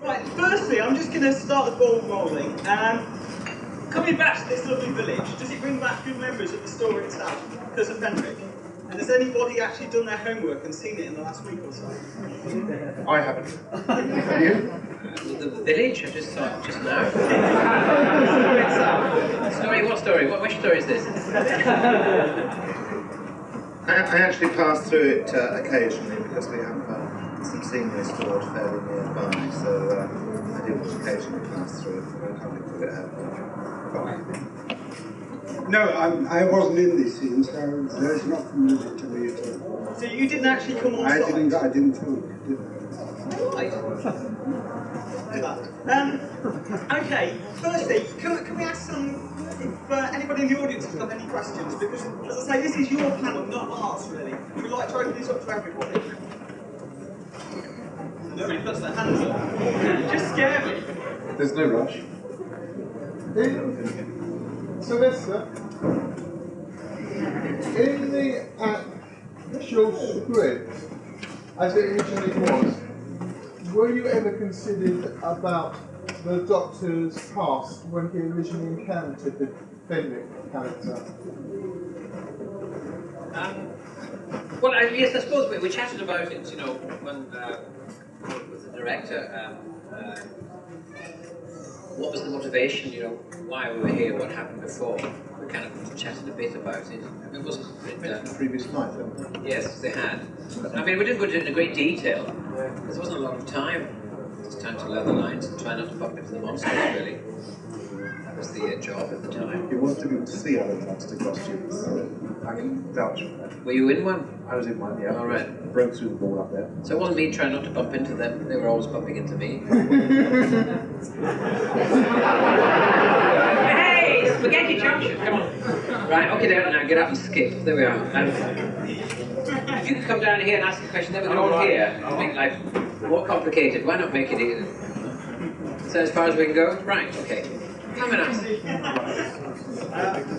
Right, firstly, I'm just going to start the ball rolling. Coming back to this lovely village, does it bring back good memories of the story itself, Curse of Fenric? And has anybody actually done their homework and seen it in the last week or so? I haven't. Have you? The village? I just saw it just now. Story? What story? Which story is this? I actually pass through it occasionally because we have some scenery stored fairly nearby, so I do occasionally pass through it. I can't put it out. No, I wasn't in this scene, so there's not familiar to me at all. So you didn't actually come on site? I didn't film it, did I? Okay, firstly, can we ask if anybody in the audience has got any questions? Because, as I say, this is your panel, not ours, really. We'd like to open this up to everybody. Nobody puts their hands up. Just scare me. There's no rush. Sylvester, in the actual script, as it originally was, were you ever considered about the Doctor's past when he originally encountered the Fenric character? Well, yes, I suppose we chatted about it, you know, when with the director. What was the motivation, you know, why we were here, what happened before? We kind of chatted a bit about it. It wasn't The previous night, yes, they had. I mean, we didn't go into it in great detail, because there wasn't a lot of time. Just time to learn the lines and try not to bump into the monsters, really. That was the job at the time. You wanted to be able to see other monster costumes. I can vouch for that. Were you in one? I was in one, yeah. All right. Broke through the wall up there. So it wasn't me trying not to bump into them, they were always bumping into me. Hey! Spaghetti junction, come on. Right, okay, there, now get up and skip. There we are. If you could come down here and ask a question, then we can all hear. To make life more complicated, why not make it easy? So as far as we can go? Right, okay. Come and ask.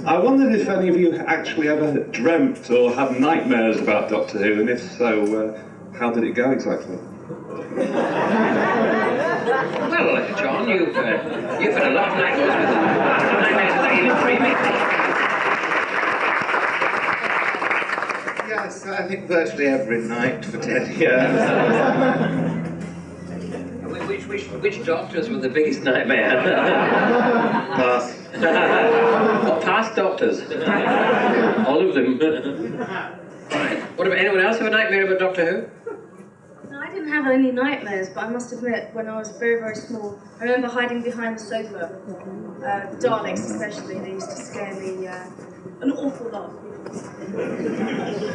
I wondered if any of you actually ever dreamt or had nightmares about Doctor Who, and if so, how did it go exactly? Well, John, you've had a lot of nightmares without even dreaming. Yes, I think virtually every night for 10 years. Which doctors were the biggest nightmare? Pass. Or past doctors? All of them. Right. What about anyone else have a nightmare about Doctor Who? No, I didn't have any nightmares, but I must admit, when I was very, very small, I remember hiding behind the sofa. Daleks especially, they used to scare me an awful lot.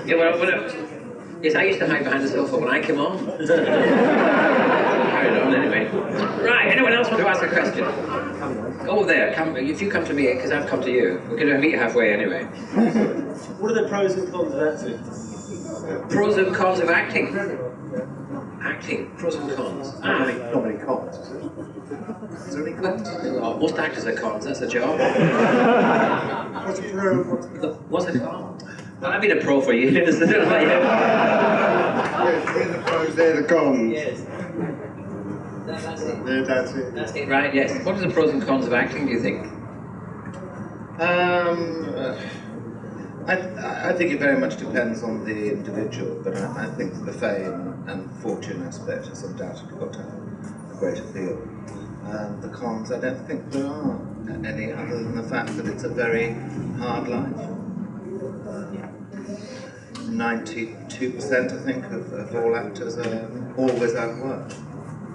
Yeah, well, yes, I used to hide behind the sofa when I came on. Carried on anyway. Right, anyone else want to ask a question? Oh, there, come, if you come to me, because I've come to you. We're going to meet halfway anyway. What are the pros and cons of acting? Pros and cons of acting? Acting, pros and cons. Not many cons, is it? Is there any cons? Oh, most actors are cons, that's a job. What's a pro? What's a con? Well, I've been a pro for years. Yes, we're the pros, they're the cons. Yes. That's it. Yeah, that's it. That's it, right, yes. What are the pros and cons of acting, do you think? I think it very much depends on the individual, but I think the fame and fortune aspect has undoubtedly got to have a great appeal. The cons, I don't think there are any other than the fact that it's a very hard life. 92%, I think, of all actors are always out of work.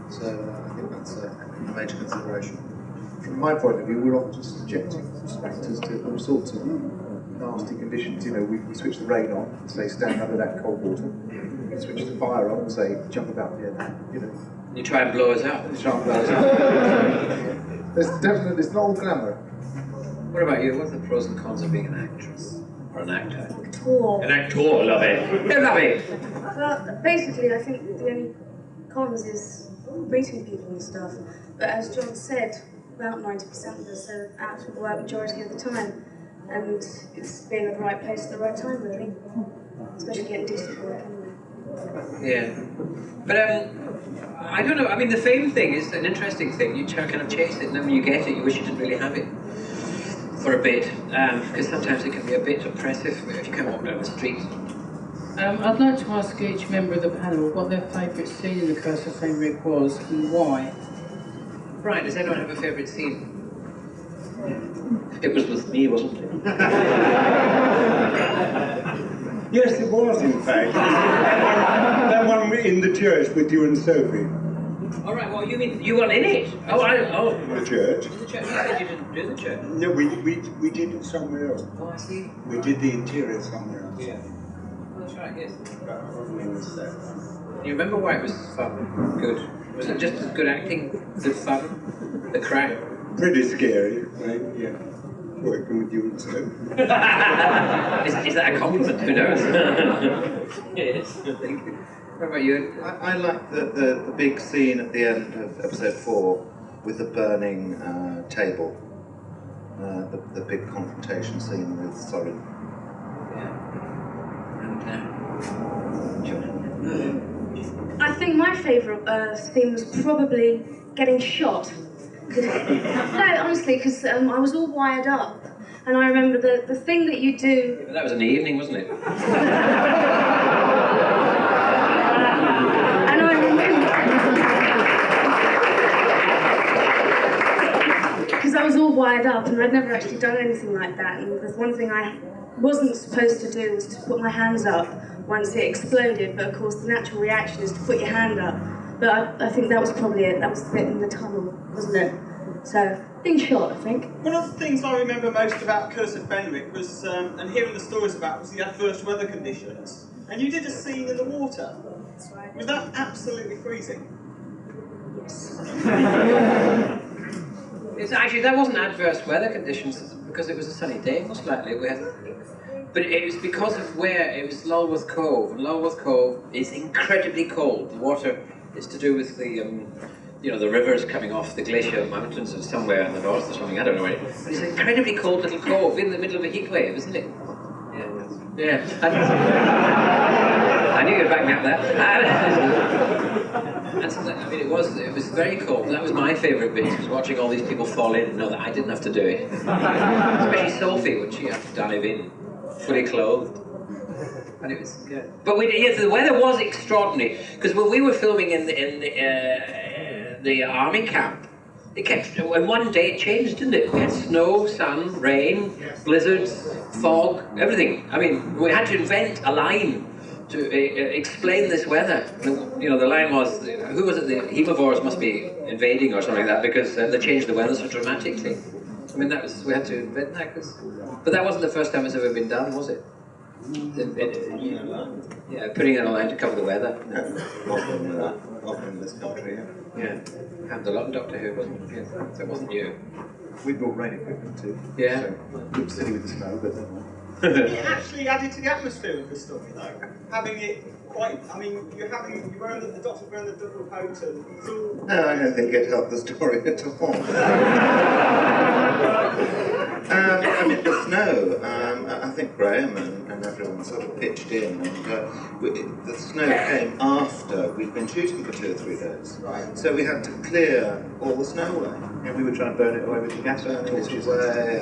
So I think that's a major consideration. From my point of view, we're often just subjecting actors to all sorts of nasty conditions. You know, we switch the rain on, say stand under that cold water. We switch the fire on, say jump about here. You know. You try and blow us up. Try and blow us up. There's definitely, it's not all glamour. What about you? What are the pros and cons of being an actress? Or an actor? An actor, love it. Love it. Well, basically, I think the only cons is meeting people and stuff. But as John said, about 90% of us are out of work majority of the time. And it's being at the right place at the right time, really. Especially getting decent work. Yeah. But I don't know. I mean, the fame thing is an interesting thing. You kind of chase it, and then when you get it, you wish you didn't really have it for a bit, because sometimes it can be a bit oppressive if you can't walk down the street. I'd like to ask each member of the panel what their favourite scene in the Curse of Fenric was and why. Right, does anyone have a favourite scene? It was with me, wasn't it? Yes, it was, in fact. That one in the church with you and Sophie. All right, well, you mean you weren't in it? Oh, In the church. In the church? You said you didn't do the church. No, we did it somewhere else. Oh, I see. We did the interior somewhere else. Yeah. Oh, that's right, yes. You remember why it was fun? Good. Was it just good acting? Good fun? The crowd? Pretty scary, right? Yeah. Working with you and Sophie. Is that a compliment? Who knows? Yes. Thank you. What about you? I like the big scene at the end of episode 4 with the burning table. The big confrontation scene with Sorin. Yeah. I think my favourite scene was probably getting shot. No, honestly, because I was all wired up, and I remember the thing that you do. Yeah, but that was in the evening, wasn't it? And I remember because I was all wired up, and I'd never actually done anything like that. And there's one thing I wasn't supposed to do was to put my hands up once it exploded. But of course, the natural reaction is to put your hand up. But I think that was probably it. That was the bit in the tunnel, wasn't it? So, being shot, I think. One of the things I remember most about Curse of Fenric was, and hearing the stories about, was the adverse weather conditions. And you did a scene in the water. That's right. Was that absolutely freezing? Yes. It's actually, that wasn't adverse weather conditions because it was a sunny day, most likely. But it was because of where it was Lulworth Cove. And Lulworth Cove is incredibly cold. The water is to do with the, the rivers coming off the glacier mountains of somewhere in the north or something, I don't know where. But it's an incredibly cold little cove in the middle of a heat wave, isn't it? Yeah. I knew you'd back me up there. And so, I mean, it was very cold. That was my favourite bit, was watching all these people fall in and know that I didn't have to do it. Especially Sophie, when she had to dive in, fully clothed. And it was good. But the weather was extraordinary, because when we were filming in the army camp, it kept, and one day it changed, didn't it? We had snow, sun, rain, blizzards, fog, everything. I mean, we had to invent a line to explain this weather. The line was, who was it? The herbivores must be invading or something like that, because they changed the weather so dramatically. I mean, we had to invent that, but that wasn't the first time it's ever been done, was it? Putting in a line to cover the weather. Often in this country, Yeah. Happened a lot in Doctor Who, wasn't it? Yeah. So it wasn't you. We brought rain equipment too. Yeah. So, good city with the snow, but It actually added to the atmosphere of the story, though. Having it quite, I mean, the Doctor's wearing the double coat and it's all... No, I don't think it helped the story at all. I mean, the snow, I think Graham and everyone sort of pitched in, and the snow came after we'd been shooting for 2 or 3 days. Right. So we had to clear all the snow away. yeah, we were trying to burn it away with the gas Burning it torches. away,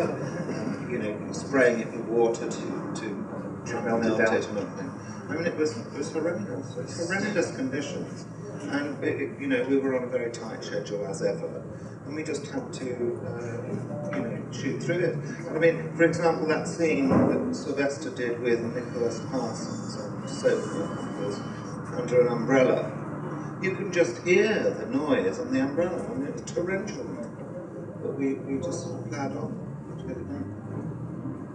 spraying it with water to Melt it melt down. it and everything. I mean, it was horrendous conditions. And, we were on a very tight schedule as ever. And we just had to, shoot through it. I mean, for example, that scene that Sylvester did with Nicholas Parsons and so forth was under an umbrella. You could just hear the noise on the umbrella, and it was torrential. But we just plowed on to get it done.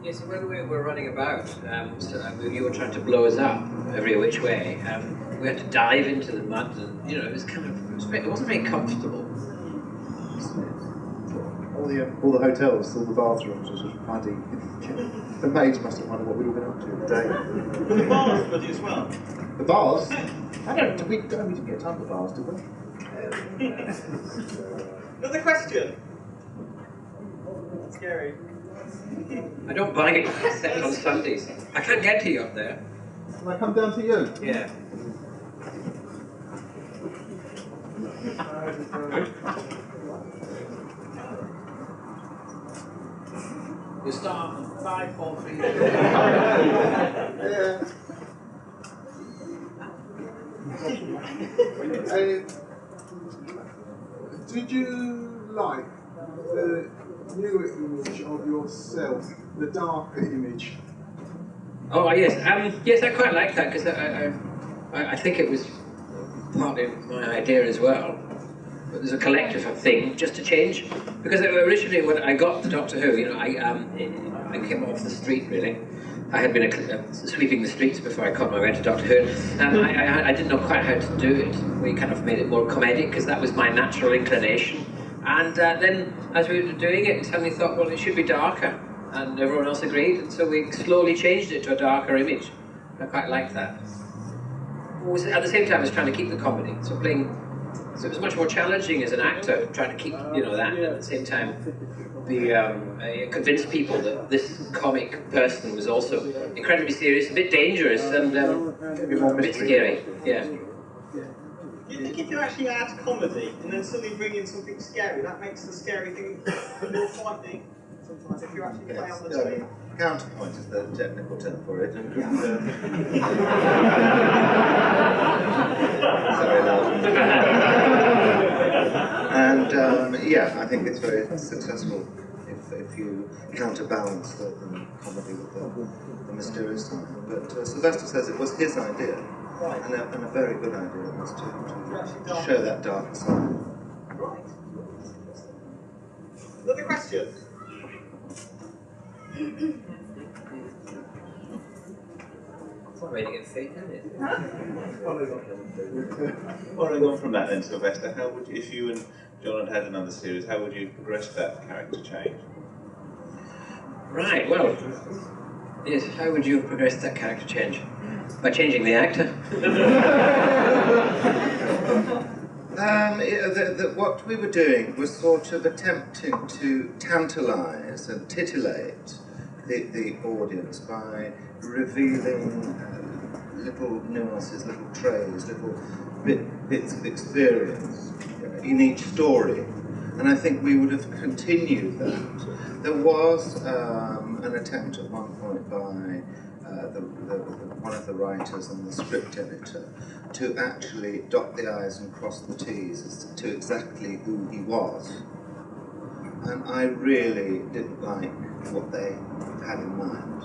Yeah, so when we were running about, you were trying to blow us up every which way. We had to dive into the mud, and it was it wasn't very comfortable. All the hotels, all the bathrooms was just muddy. The maids must have wondered what we'd all been up to the day. But the bars bloody as well. The bars? We didn't get time for bars, did we? Another question. Scary. I don't bite except on Sundays. I can't get to you up there. Can I come down to you? Yeah. You start on 5, 4, 3. Yeah. Did you like the newer image of yourself, the darker image? Oh yes, yes, I quite like that because I think it was partly my idea as well. But there's a collective thing just to change because originally when I got the Doctor Who, you know, I came off the street really. I had been sweeping the streets before I caught my way to Doctor Who. I didn't know quite how to do it. We kind of made it more comedic because that was my natural inclination. And then as we were doing it, suddenly thought, well, it should be darker. And everyone else agreed, and so we slowly changed it to a darker image. I quite liked that. At the same time, I was trying to keep the comedy. So it was much more challenging as an actor, trying to keep, you know, that, and at the same time convince people that this comic person was also incredibly serious, a bit dangerous, and a bit scary. Yeah. Do you think if you actually add comedy and then suddenly bring in something scary, that makes the scary thing more frightening? Sometimes if you actually play on the two. Counterpoint is the technical term for it. And, sorry, loud. And yeah, I think it's very successful if you counterbalance the comedy with the mysterious side. But Sylvester says it was his idea, and a very good idea it was to show that dark side. Right. Another question. Ready to get fit, isn't it? Following on from that then, Sylvester, how would you, if you and John had another series, how would you progress that character change? Right, well, yes, how would you progress that character change? By changing the actor? What we were doing was sort of attempting to tantalise and titillate the audience by revealing little nuances, little traits, little bits of experience in each story. And I think we would have continued that. There was an attempt at one point by one of the writers and the script editor to actually dot the I's and cross the T's as to exactly who he was. And I really didn't like what they had in mind.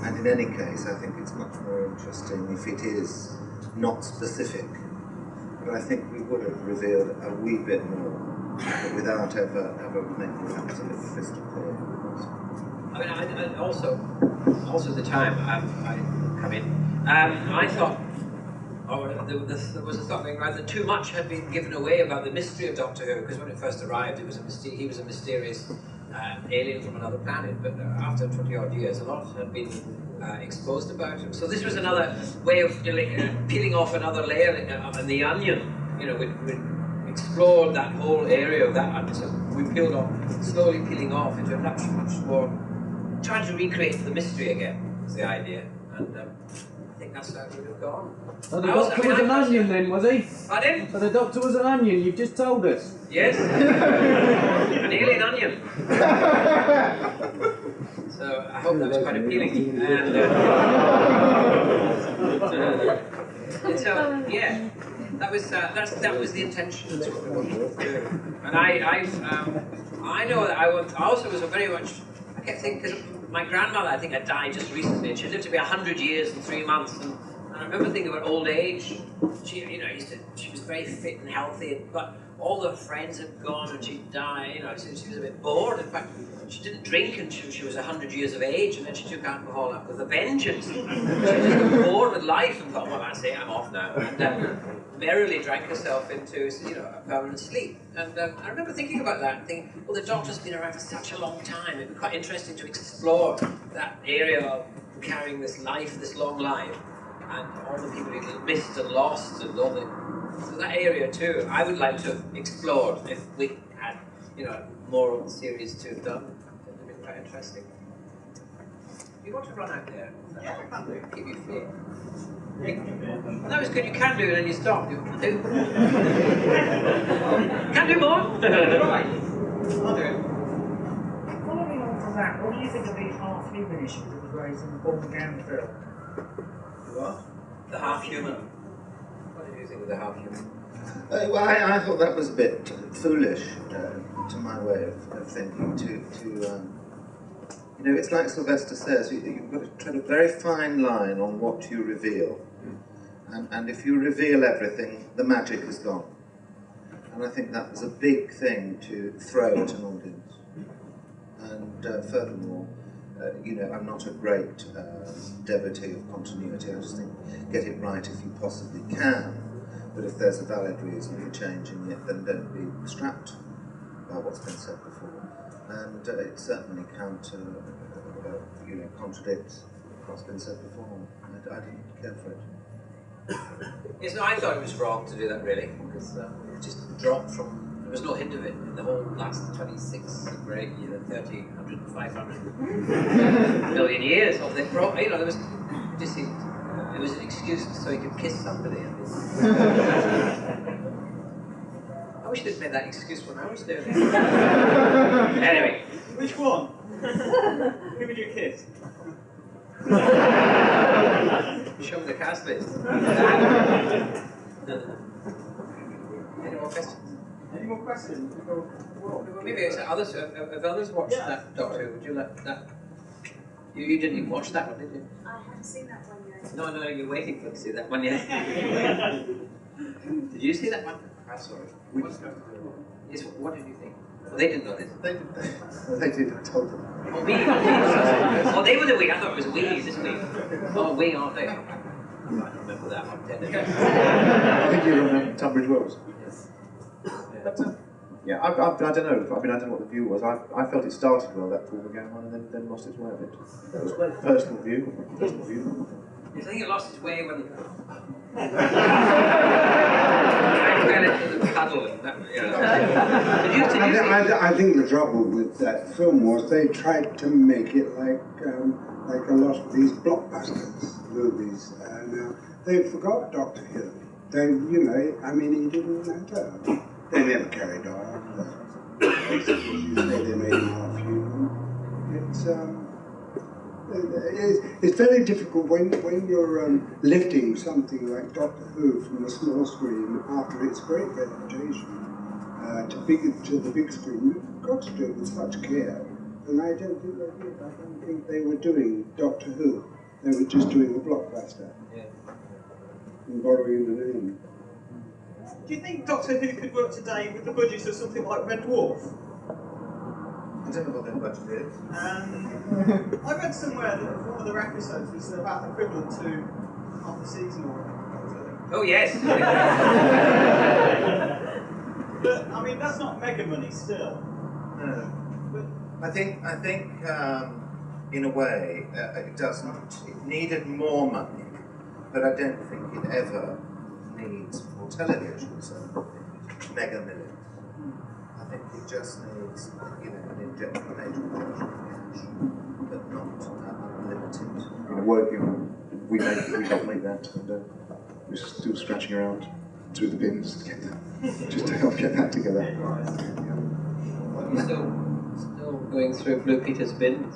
And in any case, I think it's much more interesting if it is not specific. But I think we would have revealed a wee bit more, but without ever making it absolutely crystal clear. I mean, I also at the time I come in, I thought, there was a thought going around that too much had been given away about the mystery of Doctor Who, because when it first arrived, he was a mysterious alien from another planet, but after 20 odd years, a lot had been exposed about him. So this was another way of peeling off another layer in the onion. You know, we explored that whole area of that onion. So we peeled off, slowly peeling off into a much more, trying to recreate the mystery again, is the idea. And I think that's how it would have gone. So the Doctor was an onion then, was he? Pardon? So the Doctor was an onion, you've just told us. Yes. An alien onion. So I hope that was quite appealing. And so yeah, that was the intention. And I know that I also was a very much. I kept thinking, because my grandmother, I think, had died just recently, and she lived to be 100 years and 3 months. And I remember thinking about old age. She, you know, she was very fit and healthy, but all her friends had gone and she'd died. You know, so she was a bit bored. In fact, she didn't drink until she was 100 years of age, and then she took alcohol up with a vengeance. She just got bored with life and thought, well, that's it, I'm off now. And merrily drank herself into, you know, a permanent sleep. And I remember thinking about that and thinking, well, the Doctor's been around for such a long time. It'd be quite interesting to explore that area of carrying this life, this long life, and all the people he missed and lost, and all the. So that area too, I would like to have explored if we had, you know, more of the series to have done. It would have been quite interesting. You want to run out there? Yeah, I can do. Keep you fit. That was good. You can do it, and then you stop. You can do more. Right. I'll do it. Following on from that, what do you think of the half-human issue that was raised in the Born Again film? What? The half-human. What did you think of the half-human? Well, I thought that was a bit foolish, to my way of thinking. You know, it's like Sylvester says, you've got to tread a very fine line on what you reveal. And if you reveal everything, the magic is gone. And I think that was a big thing to throw at an audience. And furthermore, you know, I'm not a great devotee of continuity. I just think get it right if you possibly can. But if there's a valid reason for changing it, then don't be strapped by what's been said before. And it certainly you know, contradicts what's been said before. I didn't care for it. Yes, no, I thought it was wrong to do that, really, because it just dropped from. There was no hint of it in the whole last 26, great, 30, 100, 500 million years of the pro. You know, there was just it was an excuse so he could kiss somebody. I wish they'd made that excuse when I was doing it. Anyway. Which one? Who would you kiss? Show me the cast list. Any more questions? Any more questions? Maybe it's others. Have others watched that Doctor Who? Would you let that? You didn't even watch that one, did you? I haven't seen that one yet. No, you're waiting for to see that one yet. Did you see that one? I saw it. Yes, what did you think? Well, they didn't know this. They did, I told them. Oh, we. Oh, they were the we. I thought it was we this week. Oh, we, aren't they? I don't remember that one. I think you were on Tunbridge Wells. Yes. Yeah, I don't know. I mean, I don't know what the view was. I felt it started well, that Paul McGann one, and then lost its way a bit. That was a personal view. I think it lost its way when I fell into the puddle. I think the trouble with that film was they tried to make it like a lot of these blockbusters movies. Now they forgot Doctor Who. They, you know, I mean, he didn't matter. They never carried on. They made him half human. It's very difficult when you're lifting something like Doctor Who from the small screen after its great reputation to the big screen. You've got to do it with such care, and I don't think they did. I don't think they were doing Doctor Who. They were just doing a blockbuster and borrowing the name. Do you think Doctor Who could work today with the budget of something like Red Dwarf? I don't know what their budget is. I read somewhere that one of their episodes was about equivalent to half a season or something. Oh, yes. But, I mean, that's not mega money still. No. But I think in a way, it doesn't. It needed more money, but I don't think it ever needs, for television, so mega millions. I think it just needs, you know, an injection, major injection of cash, but not unlimited. You know, we helped make that, and we're still scratching around through the bins to get that, just to help get that together. You're still going through Blue Peter's bin?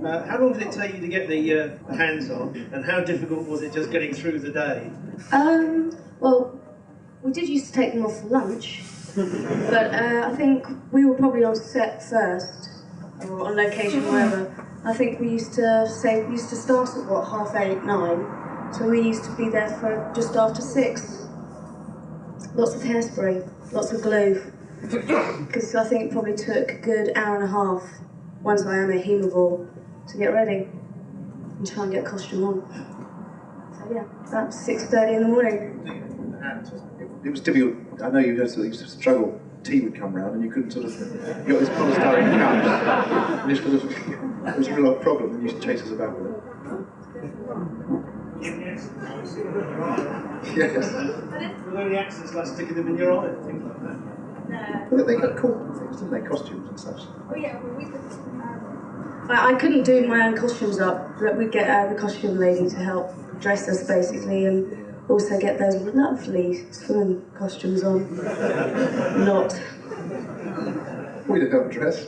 How long did it take you to get the hands on, and how difficult was it just getting through the day? Well, we did used to take them off for lunch, but I think we were probably on set first, or on location, wherever. I think we used to start at what, 8:30, 9, so we used to be there for just after 6. Lots of hairspray, lots of glue, because I think it probably took a good hour and a half, once I am a hemovore, to get ready and try and get a costume on. So yeah, about 6:30 in the morning. It was difficult. I know you used to struggle. Tea would come round, and you couldn't sort of. You got this polystyrene cup, and it was a real problem. And you used to chase us about with it. Yes. Were there any accidents like sticking them in your eye and things like that? No. But they got cool things, didn't they? Costumes and such. Oh yeah, well, we could. I couldn't do my own costumes up, but we'd get the costume lady to help dress us basically, and also get those lovely swimming costumes on. Not. We didn't have a dress.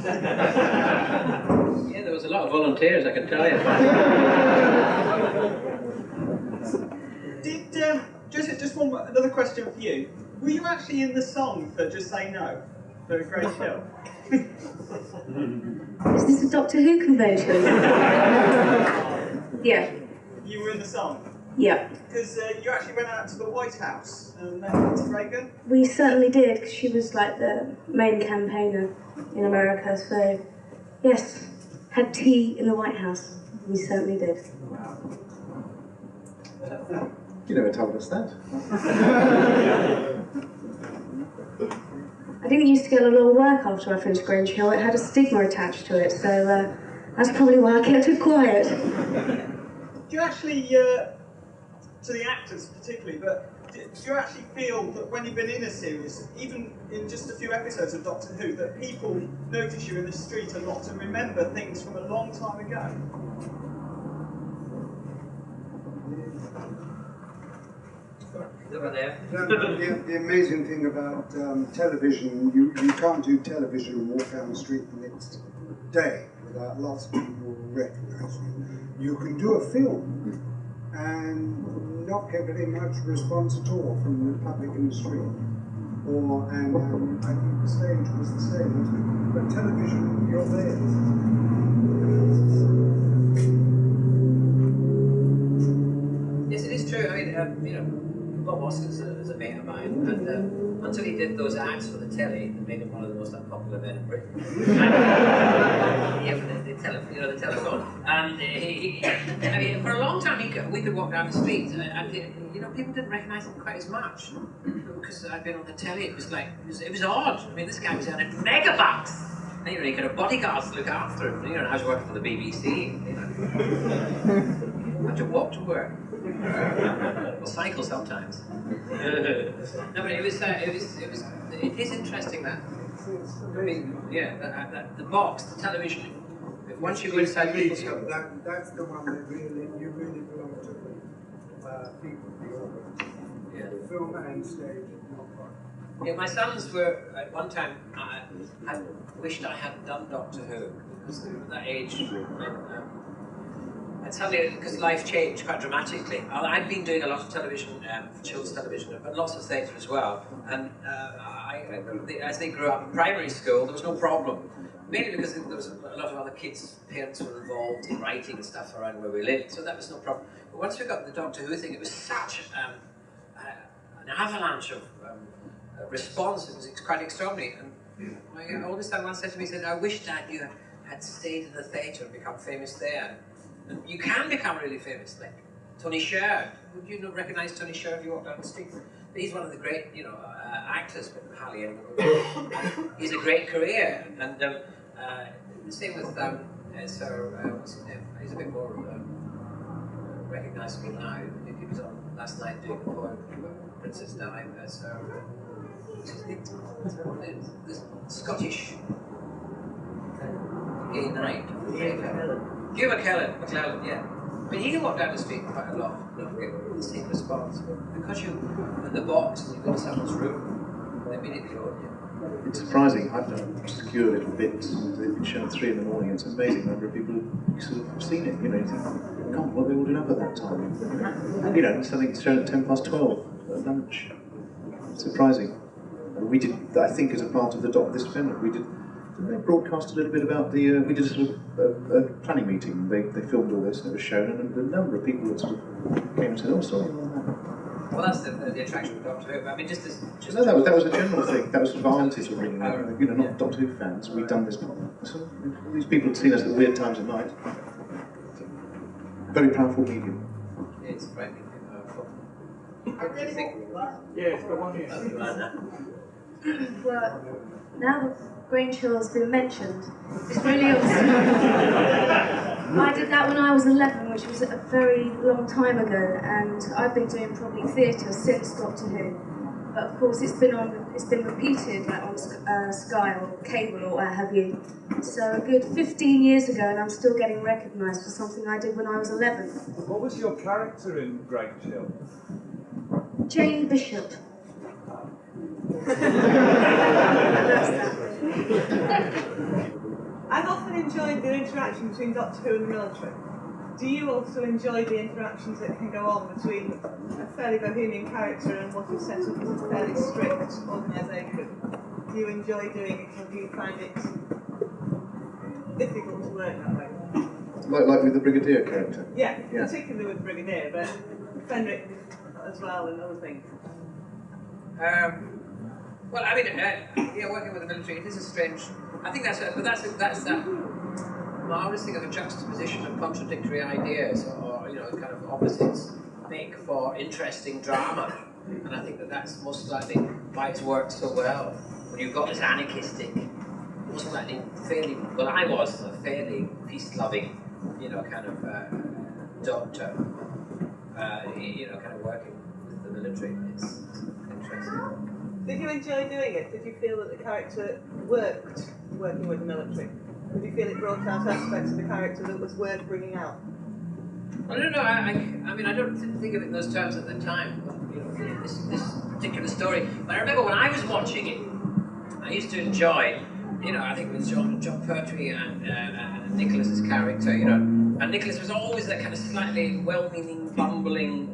Yeah, there was a lot of volunteers, I can tell you. Just another question for you. Were you actually in the song for Just Say No, for Grace Hill? Is this a Doctor Who convention? Yeah. You were in the song? Yeah. Because you actually went out to the White House and met Nancy Reagan? We certainly did, because she was like the main campaigner in America, so yes, had tea in the White House. We certainly did. You never told us that. I didn't used to get a lot of work after I finished Grange Hill. It had a stigma attached to it, so that's probably why I kept it quiet. Do you actually, to the actors particularly, but do you actually feel that when you've been in a series, even in just a few episodes of Doctor Who, that people notice you in the street a lot and remember things from a long time ago? Over there. The amazing thing about television, you can't do television and walk down the street the next day without lots of people recognising you. You can do a film and not get very much response at all from the public in the street. And I think the stage was the same. But television, you're there. Yes, it is true. I mean, Bob Hoskins is a mate of mine, and until he did those ads for the telly that made him one of the most unpopular men in Britain. Yeah, for the telephone. And I mean, for a long time, we could walk down the street, and people didn't recognise him quite as much because I'd been on the telly. It was like it was odd. I mean, this guy was earning megabucks. And, he could have bodyguards to look after him. And I was working for the BBC. I had to walk to work. Or cycle sometimes. No, but it is interesting that. I mean, yeah, the box, the television. Once you go inside people's homes. That's the one that you really belong to. People, the audience. Yeah. Film and stage, not quite. Yeah, my sons were at one time. I wished I hadn't done Doctor Who because at that age. And suddenly, because life changed quite dramatically. I'd been doing a lot of television, for children's television, but lots of theatre as well. And as they grew up in primary school, there was no problem. Mainly because there was a lot of other kids' parents were involved in writing and stuff around where we lived, so that was no problem. But once we got the Doctor Who thing, it was such an avalanche of response. It was quite extraordinary. And my oldest son once said to me, he said, "I wish, Dad, you had stayed in the theatre and become famous there." And you can become really famous, like Tony Sher. Would you not recognise Tony Sher if you walked down the street? But he's one of the great, actors, but hardly anyone. He's a great career, and the same with what's his name? He's a bit more recognisable now. He was on last night doing the poem Princess Di. What's his name? The Scottish gay knight. Hugh McClellan, yeah. I mean, he can walk down the street quite a lot, not get the same response, but because you're in the box and you go to someone's room, they immediately go on you. It's surprising. I've done obscure little bits, and they've been shown at 3 in the morning. It's an amazing number of people who sort of have seen it. You think, God, what are they all doing up at that time? Something shown at 12 at lunch. It's surprising. And we did, I think, as a part of this film, didn't they broadcast a little bit about we did a sort of a planning meeting. They filmed all this and it was shown, and a number of people that sort of came and said, "Oh, sorry." Well, that's the attraction of Doctor Who. I mean, just no, that was a general thing. That was sort of our aunties were ringing up. Not Doctor Who fans. We'd done this. So these people had seen us at weird times of night. Very powerful medium. It's frightening powerful. Yes, the one here. Well, now that Grange Hill has been mentioned, it's really obscure. I did that when I was 11, which was a very long time ago, and I've been doing probably theatre since Doctor Who. but of course it's been repeated like on Sky or cable or what have you. So a good 15 years ago, and I'm still getting recognised for something I did when I was 11. What was your character in Great Chill? Jane Bishop. I've often enjoyed the interaction between Doctor Who and the military. Do you also enjoy the interactions that can go on between a fairly bohemian character and what is set up as a fairly strict organisation? Do you enjoy doing it, or do you find it difficult to work that way? Like with the Brigadier character? Yeah, particularly with Brigadier, but Fenric as well and other things. Well, I mean, working with the military, it is a strange. I think that's that marvelous thing of a juxtaposition of contradictory ideas, or kind of opposites, make for interesting drama. And I think that's most likely why it's worked so well. When you've got this anarchistic, most likely fairly, well, I was a fairly peace-loving, kind of doctor, kind of working with the military. It's interesting. Did you enjoy doing it? Did you feel that the character worked working with the military? Did you feel it brought out aspects of the character that was worth bringing out? I don't know. I mean, I don't think of it in those terms at the time. But, this particular story. But I remember when I was watching it, I used to enjoy. I think it was John Pertwee and Nicholas's character. And Nicholas was always that kind of slightly well-meaning, bumbling,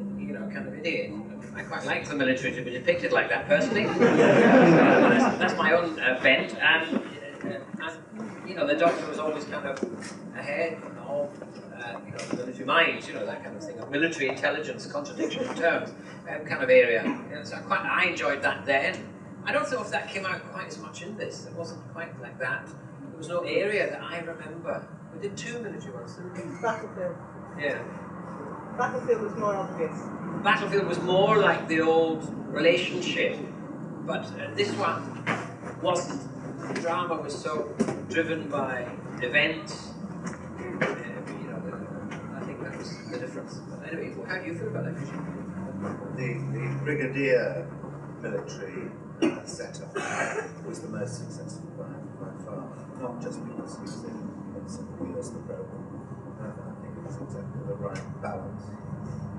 kind of idiot. I quite like the military to be depicted like that, personally. That's my own bent. And the Doctor was always kind of ahead of the military mind, that kind of thing, of military intelligence, contradiction in terms, kind of area. So I enjoyed that then. I don't know if that came out quite as much in this. It wasn't quite like that. There was no area that I remember. We did 2 military ones, didn't we? Battlefield. Yeah. Battlefield was more obvious. Battlefield was more like the old relationship, but this one wasn't. The drama was so driven by events. I think that was the difference. But anyway, how do you feel about that? The Brigadier military setup was the most successful by far, not just because he was in some years the program. I think it was exactly the right balance.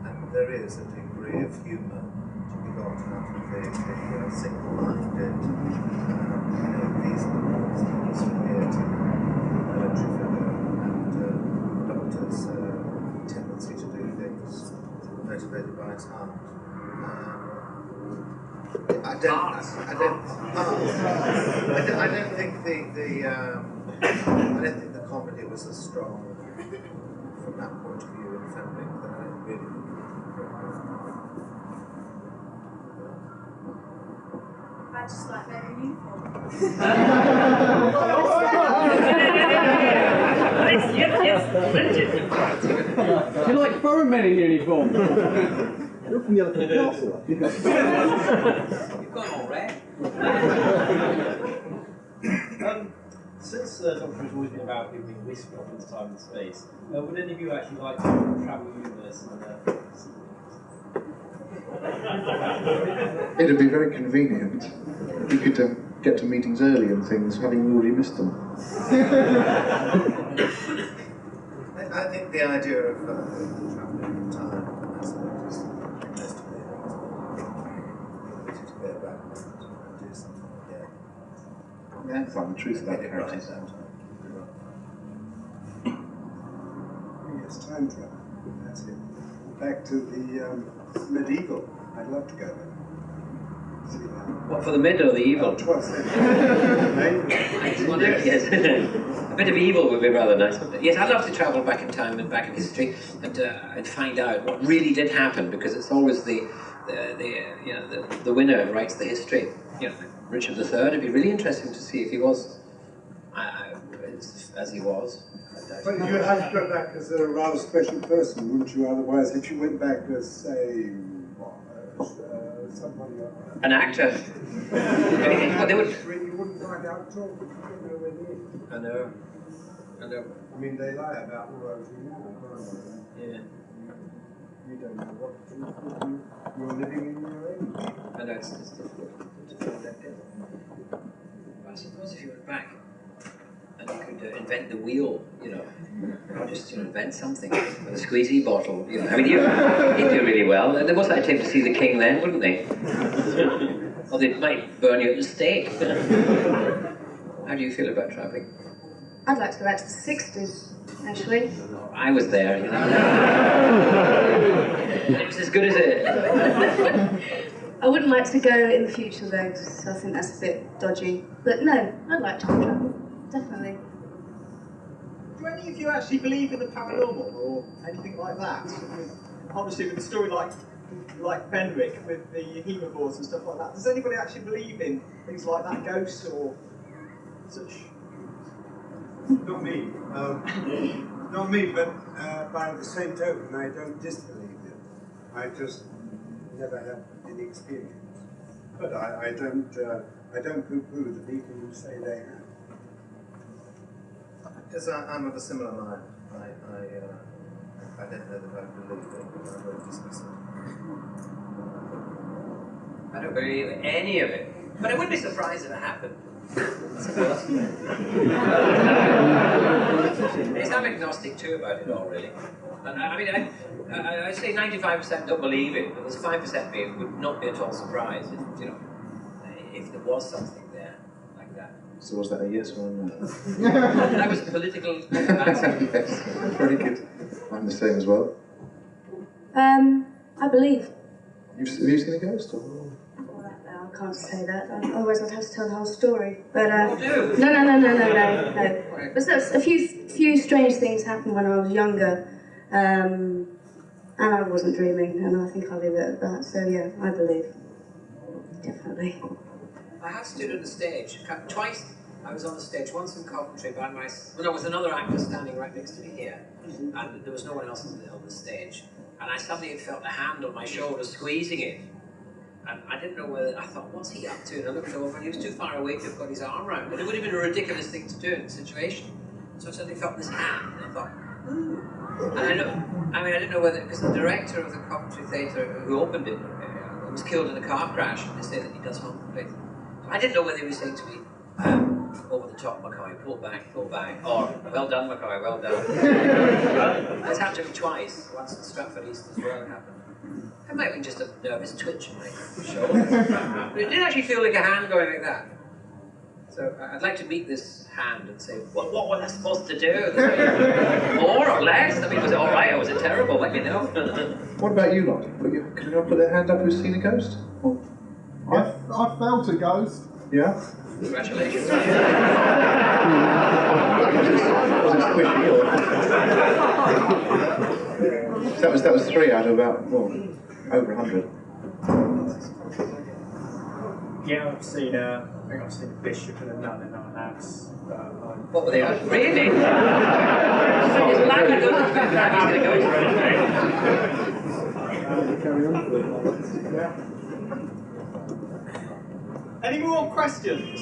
And there is a degree of humour to be got out of the single-minded, these superiority military figure and the Doctor's tendency to do things motivated by his heart. I don't think the comedy was as strong from that point of view in Fenric than I really think. I just like wearing uniform. You like foreign men in uniform? You're from the Elephant Castle. You've gone all red. Since Doctor Who's always been about people being whisked off into time and space, would any of you actually like to travel the universe and It'd be very convenient. You could get to meetings early and things, having already missed them. I think the idea of travelling in time is most of the ability to go back and do something again. Yeah, find the truth about characters. Yes, time travel. That's it. Back to the medieval. I'd love to go there. What, for the mid or the evil? Yes. A bit of evil would be rather nice. Yes, I'd love to travel back in time and back in history and find out what really did happen, because it's always the winner who writes the history. Richard III. It'd be really interesting to see if he was as he was. But you had to go back as a rather special person, wouldn't you? Otherwise, if you went back as, say, somebody like that. An actor. Well, they would. You wouldn't find out at all, because you don't know where they is. I know. I mean, they lie about all those things. Yeah. You don't know what to do. You're living in your age. I know it's difficult to find that bit. But I suppose if you went back and you could invent the wheel, you know, or just invent something with a squeezy bottle. You know, I mean, you'd do really well. They must have time to see the king then, wouldn't they? Or they might burn you at the stake. How do you feel about travelling? I'd like to go back to the 60s, actually. I was there, you know. It was as good as it. I wouldn't like to go in the future though, because I think that's a bit dodgy. But no, I'd like to travel, definitely. Do any of you actually believe in the paranormal or anything like that? Obviously, with a story like Fenric, with the herbivores and stuff like that, does anybody actually believe in things like that, ghosts or such? Not me. Not me, but by the same token, I don't disbelieve it. I just never have any experience. But I don't poo-poo the people who say they have. Because I'm of a similar mind. I don't know that I believe it, but I won't dismiss it. I don't believe any of it. But I wouldn't be surprised if it happened. I'm agnostic too about it all, really. And I mean, I'd say 95% don't believe it, but there's 5% me would not be at all surprised if, if there was something there like that. So was that a yes or a no? That was political answer. Yes, very good. I'm the same as well. I believe. Have you seen a ghost? Or? I can't say that, otherwise I'd have to tell the whole story. But no. But so, a few strange things happened when I was younger, and I wasn't dreaming, and I think I'll leave it at that. So yeah, I believe, definitely. I have stood on the stage twice. I was on the stage once in Coventry by myself. Well, there was another actor standing right next to me here, and there was no one else on the stage. And I suddenly felt a hand on my shoulder squeezing it. And I didn't know whether, I thought, what's he up to? And I looked over and he was too far away to have got his arm around. And it would have been a ridiculous thing to do in the situation. So I suddenly felt this hand, and I thought, ooh. And I didn't know whether, because the director of the Coventry Theatre who opened it was killed in a car crash, and they say that he does haunt the place. So I didn't know whether he was saying to me, over the top, McCoy, pull back, or well done, McCoy, well done. It's happened to me twice. Once in Stratford East as well happened. It might have been just a nervous twitch in my shoulder. But it did actually feel like a hand going like that. So I'd like to meet this hand and say, what was I supposed to do? More or less? I mean, was it alright or was it terrible? Let me know. What about you lot? Can you not put their hand up who's seen a ghost? I felt a ghost. Yeah? Congratulations. Was it squishy or? That was 3 out of about, over 100. Yeah, I've seen a bishop and a nun in our house. What were they like? Really? It's black and goes to bed. Carry on. Any more questions?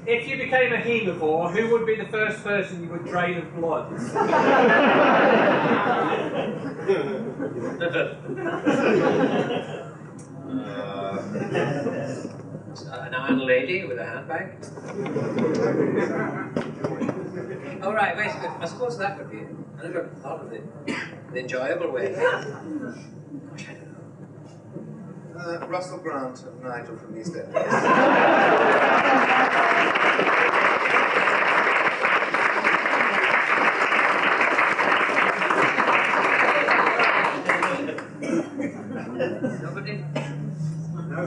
If you became a herbivore, who would be the first person you would drain of blood? An iron lady with a handbag? Oh right, basically, I suppose that would be it. I never thought of the enjoyable way. Gosh, I don't know. Russell Grant and Nigel from East End. Nobody? No.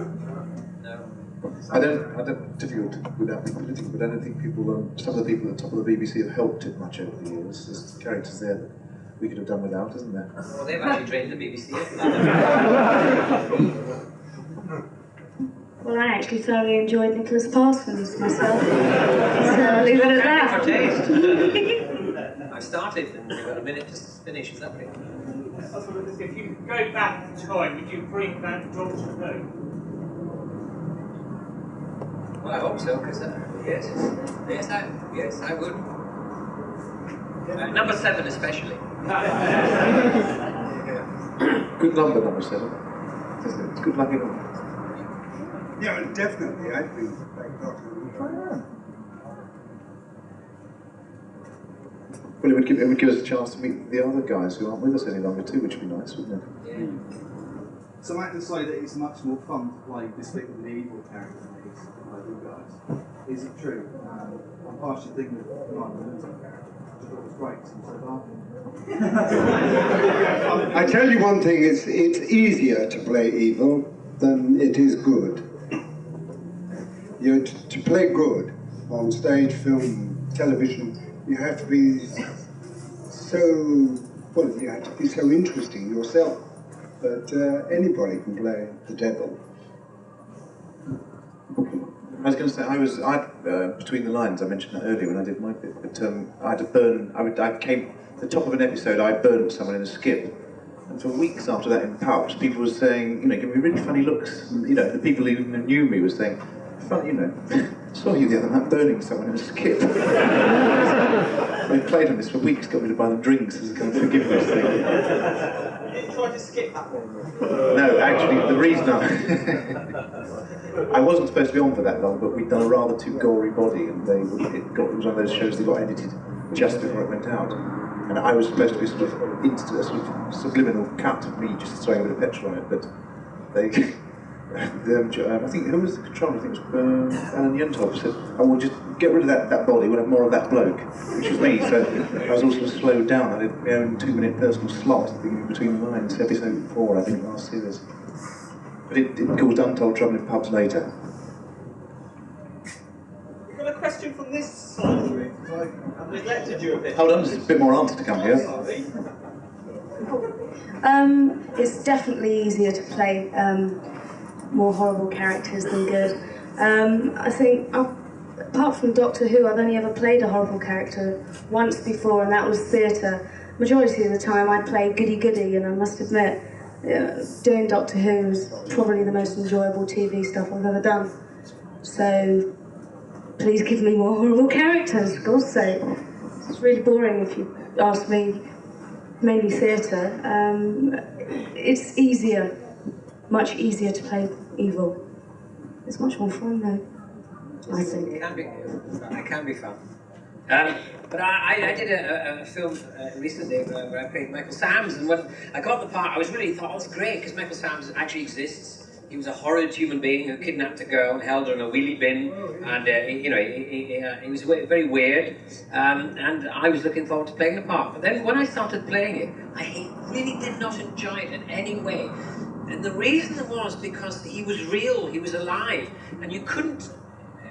I don't difficult without being political, but I don't think people, some of the people at the top of the BBC have helped it much over the years. There's characters there that we could have done without, isn't there? Well, they've actually trained the BBC. Well, I actually thoroughly enjoyed Nicholas Parsons myself, so leave it at that. For taste. I've started and we've got a minute to finish, is that right? If you could go back in time, would you bring back Doctor Who? Well, I hope so, because yes, I would. Number 7 especially. Good number, number 7. It's good luck in all. Yeah, well, definitely. I'd be like Doctor Who. Well, it would give us a chance to meet the other guys who aren't with us any longer too, which would be nice, wouldn't it? Yeah. So I can say that it's much more fun to play despicably evil character than it is to play you guys. Is it true? I'm partially thinking of Night Moons character. I thought it was great since I laughed. I tell you one thing, it's easier to play evil than it is good. To play good on stage, film, television, you have to be you have to be so interesting yourself. But anybody can play the devil. I was going to say, between the lines, I mentioned that earlier when I did my bit, but I had to burn, I came, at the top of an episode, I burned someone in a skip. And for weeks after that in pubs, people were saying, give me really funny looks. And, the people who knew me were saying, funny, saw you the other night burning someone in a skip. We played on this for weeks, got me to buy them drinks as a kind of forgiveness thing. You didn't try to skip that one? No, actually, the reason I wasn't supposed to be on for that long, but we'd done a rather too gory body, and it was one of those shows that got edited just before it went out. And I was supposed to be sort of subliminal cut of me just throwing a bit of petrol on it, but they... I think, who was the controller? I think it was Alan Yuntov said, "Oh, we'll just get rid of that body, we'll have more of that bloke," which was me, so I was also slowed down. I did my own 2-minute personal slot in between the lines, episode 4, I think, last series. But it caused untold trouble in pubs later. We've got a question from this side of the room. I've neglected you a bit. Hold on, there's a bit more answer to come here. Sorry. It's definitely easier to play more horrible characters than good. I think, apart from Doctor Who, I've only ever played a horrible character once before, and that was theatre. Majority of the time I play goody-goody, and I must admit, doing Doctor Who is probably the most enjoyable TV stuff I've ever done. So, please give me more horrible characters, for God's sake. It's really boring if you ask me, mainly theatre. It's easier, much easier to play evil. It's much more fun though, I think. It can be fun. But I did a film recently where I played Michael Sams, and when I got the part, I was really thought, oh, it's great, because Michael Sams actually exists. He was a horrid human being who kidnapped a girl and held her in a wheelie bin, and he was very weird, and I was looking forward to playing the part. But then when I started playing it, I really did not enjoy it in any way. And the reason was because he was real, he was alive, and you couldn't...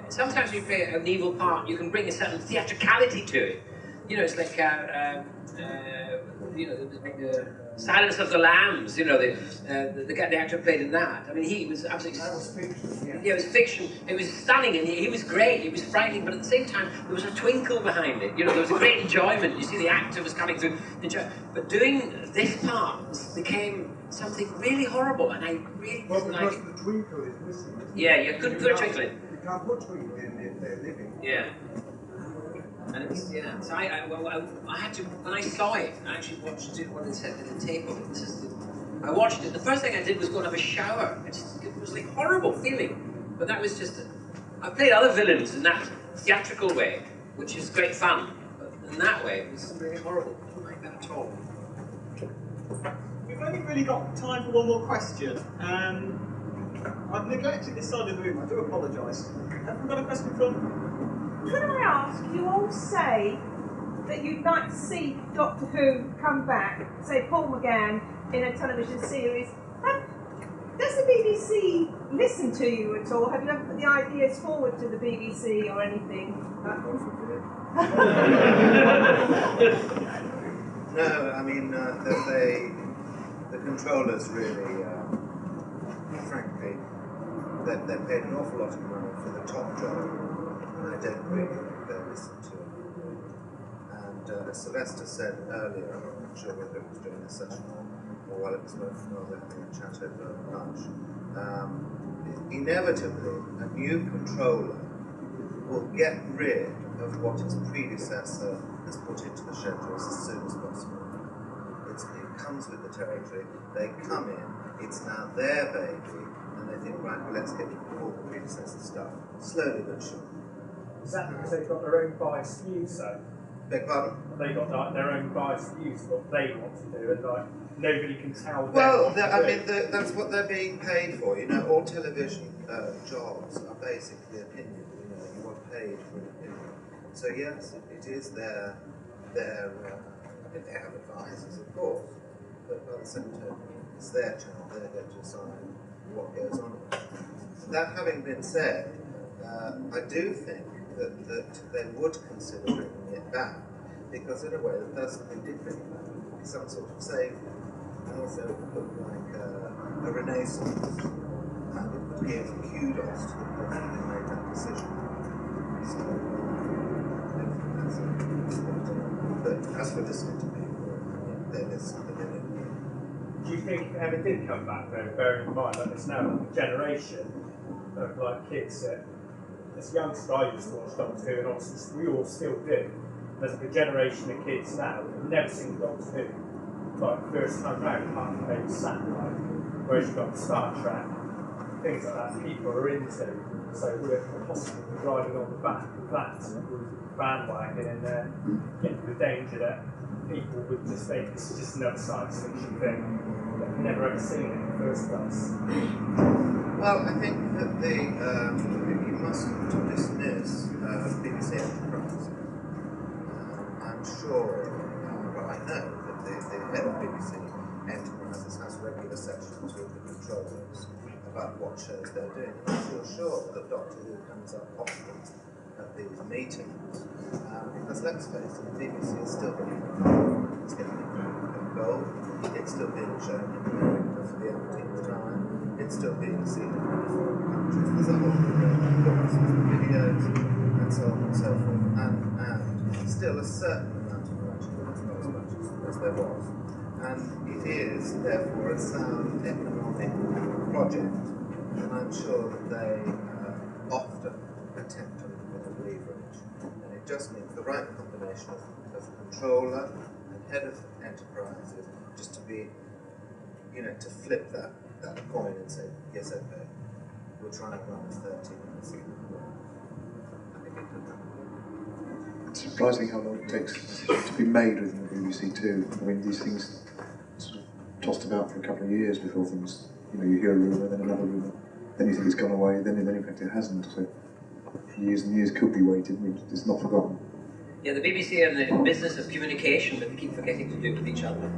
Sometimes when you play an evil part, you can bring a certain theatricality to it. It's like, the Silence of the Lambs, the actor played in that. I mean, he was absolutely... That was fiction, yeah. It was fiction. It was stunning, and he was great, it was frightening, but at the same time, there was a twinkle behind it. There was a great enjoyment. You see the actor was coming through. But doing this part became something really horrible, and I really didn't like it. Because the twinkle is missing. Yeah, you couldn't put a twinkle in. You can't put twinkle in if they're living. Yeah. And it's, so I had to, when I saw it, I actually watched it when it said the tape of it. I watched it. The first thing I did was go and have a shower. It was like horrible feeling. But that was just, I played other villains in that theatrical way, which is great fun. But in that way, it was really horrible. I don't like that at all. We've only really got time for one more question. I've neglected this side of the room, I do apologise. Have we got a question from... Could I ask, you all say that you'd like to see Doctor Who come back, say Paul McGann, in a television series. Does the BBC listen to you at all? Have you ever put the ideas forward to the BBC or anything? No, I mean, the controllers really, frankly, they paid an awful lot of money for the top job. I don't really think they listen to it. And as Sylvester said earlier, I'm not sure whether it was during this session or while it was while we were having a chat over lunch, inevitably a new controller will get rid of what his predecessor has put into the schedules as soon as possible. comes with the territory. They come in, it's now their baby, and they think, right, well, let's get all the predecessor stuff, slowly but surely. Is that because they've got their own biased views, though? Beg pardon? They've got like, their own biased views, what they want to do, and like nobody can tell them. Well, what to I do. mean, that's what they're being paid for. You know, all television jobs are basically opinion. You know, you are paid for an opinion. So yes, it is their I mean, they have advisors, of course, but by the same token, it's their channel. They're going to decide what goes on. That having been said, I do think that they would consider bringing it back, because in a way the person who did bring it back would be some sort of saviour, and also it would look like a renaissance, and it would give kudos to the person who made that decision. So I don't think that's a but as for listening to people, there is something in it. Do you think if it ever did come back, though, bearing in mind that there's now like a generation of like kids that, as youngsters, I used to watch Doctor Who, and obviously we all still do. There's like a generation of kids now that have never seen Doctor Who, like first time round, apart from maybe Satellite, whereas you've got Star Trek, things like that people are into. So we're possibly riding on the back of that bandwagon, and get to the danger that people would just think this is just another science fiction thing that they've never ever seen it in the first place. Well, I think that you mustn't dismiss BBC Enterprise. I'm sure, well, I know that the head of BBC Enterprises has regular sessions with the controllers about what shows they're doing, and I feel sure that Doctor Who comes up often at these meetings, because let's face it, the BBC is still being it's getting gold, it's still being shown in America for the 18th time, it's still being seen in many foreign countries. There's a whole range of books, videos, and so on and so forth, and still a certain amount of rationalism, not as much as there was. And it is, therefore, a sound economic project, and I'm sure that they often attempt a little bit of leverage. And it just means the right combination of controller and head of enterprises, just to be, you know, to flip that coin and say, yes, okay, we'll try and run a 13 minutes. I think it could happen. It's surprising how long it takes to be made within the BBC too. I mean, these things sort of tossed about for a couple of years before things, you know, you hear a rumour, then another rumour, then you think it's gone away, then in fact it hasn't. So years and years could be waited, it's not forgotten. Yeah, the BBC are in the business of communication, but they keep forgetting to do it with each other.